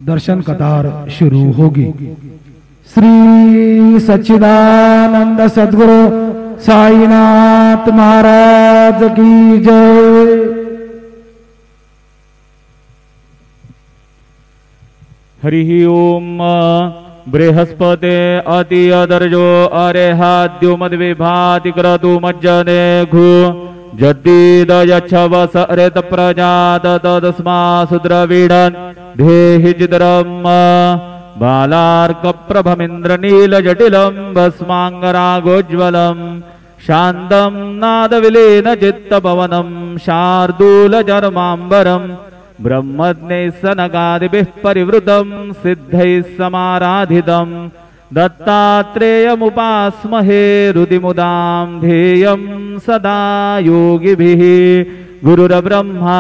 दर्शन Qatar शुरू होगी। श्री सच्चिदानंद सद्गुरु साईनाथ महाराज की जय। हरि ओम। बृहस्पते अति अदर्जो अरेहाद्यो मद्विभाति क्रतु मज्जने घु जद्दीद यच्छवस अरेत प्रजात तदस्मा सुद्रविडन् धेहि जिद्रम् बालार्क प्रभमिन्द्र जटिलं भस्माङ्गरागोज्ज्वलं शान्तं नादविलीन चित्तपवनं शार्दूल जर्माम्बरम् ब्रह्मज्ञैः सनकादिभिः परिवृतं सिद्धैः समाराधितं दत्तात्रेयमुपास्महे हृदिमुदां ध्येयं सदा योगिभिः। गुरुर्ब्रह्मा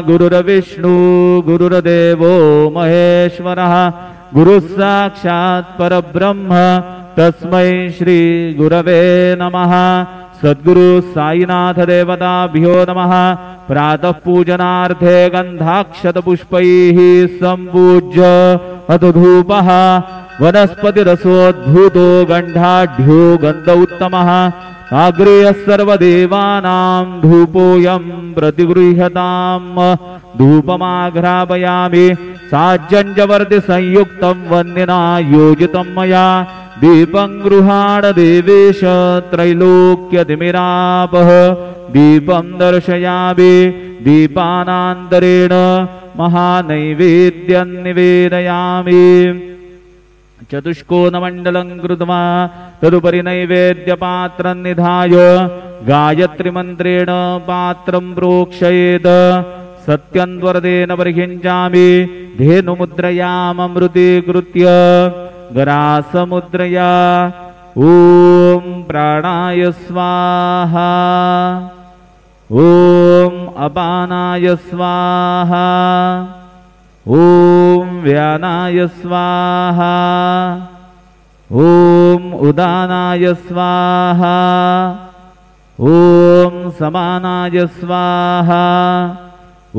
गुरुर्विष्णु गुरुर्देवो महेश्वरः गुरुः साक्षात् परब्रह्म तस्मै श्री गुरवे नमः। सद्गुरु साईनाथ देवताभ्यो नमः। प्रातः पूजनार्थे गन्धाक्षत पुष्पैः सम्पूज्य अथ धूपः वनस्पतिरसोद्भूतो गन्धाढ्यो गन्ध उत्तमः आग्रेयः सर्वदेवानां धूपोऽयं प्रतिगृह्यताम्। धूपमाघ्रापयामि साज्जन्यवर्ति संयुक्तं वन्यना योजितं मया दीपं गृहाण देवेश त्रैलोक्यतिमिरापः दीपं दर्शयामि दीपानान्तरेण महानैवेद्यं निवेदयामि। चतुष्कोणमण्डलं कृत्वा तदुपरि नैवेद्यपात्रं निधाय गायत्रीमन्त्रेण पात्रं प्रोक्षयेत्। सत्यन्वरदेन परिहिञ्चामि धेनुमुद्रयाममृतीकृत्य गरासमुद्रया ॐ प्राणाय स्वाहा ॐ अपानाय स्वाहा ॐ व्यानाय स्वाहा ॐ उदानाय स्वाहा ॐ समानाय स्वाहा ॐ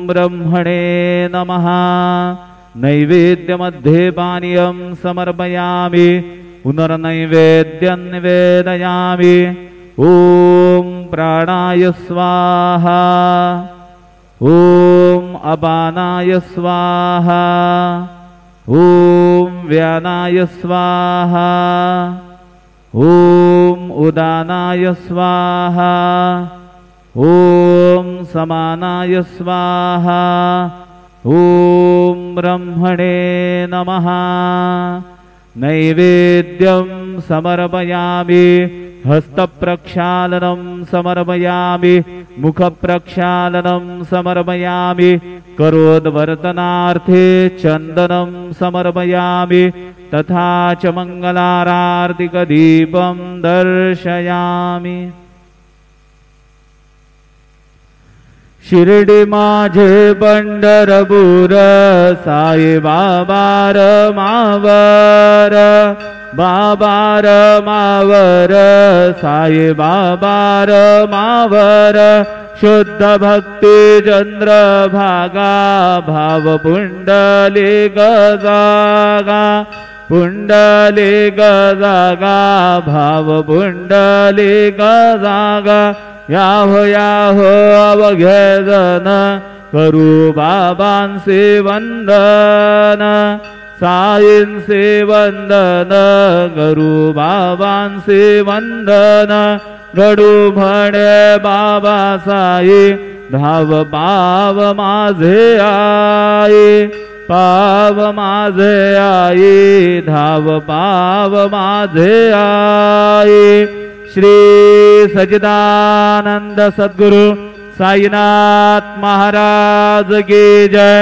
ब्रह्मणे नमः। नैवेद्यमध्ये पानीयं समर्पयामि पुनर्नैवेद्यं निवेदयामि। ॐ प्राणाय स्वाहा ॐ अपानाय स्वाहा ॐ व्यानाय स्वाहा ॐ उदानाय स्वाहा ॐ समानाय स्वाहा ॐ ब्रह्मणे नमः। नैवेद्यं समर्पयामि हस्तप्रक्षालनं समर्पयामि मुखप्रक्षालनं समर्पयामि करोद्वर्तनार्थे चन्दनं समर्पयामि तथा च मङ्गलारार्तिकदीपं दर्शयामि। शिर्डी माझे पंढरपूर साई बाबार मावर बाबार मावर साई बाबार मावर शुद्ध भक्ती चंद्र भागा भाव पुंडली गजागा पुंडली गजागा भाव पुंडली गजागा याहो याहो अवघे जन करू बाबांचे वंदन साईंचे वंदन करू बाबांचे वंदन घडू म्हणे बाबा साई धाव पाव माझे आई पाव माझे आई धाव पाव माझे आई। श्री सच्चिदानंद सद्गुरु साईनाथ महाराज की जय।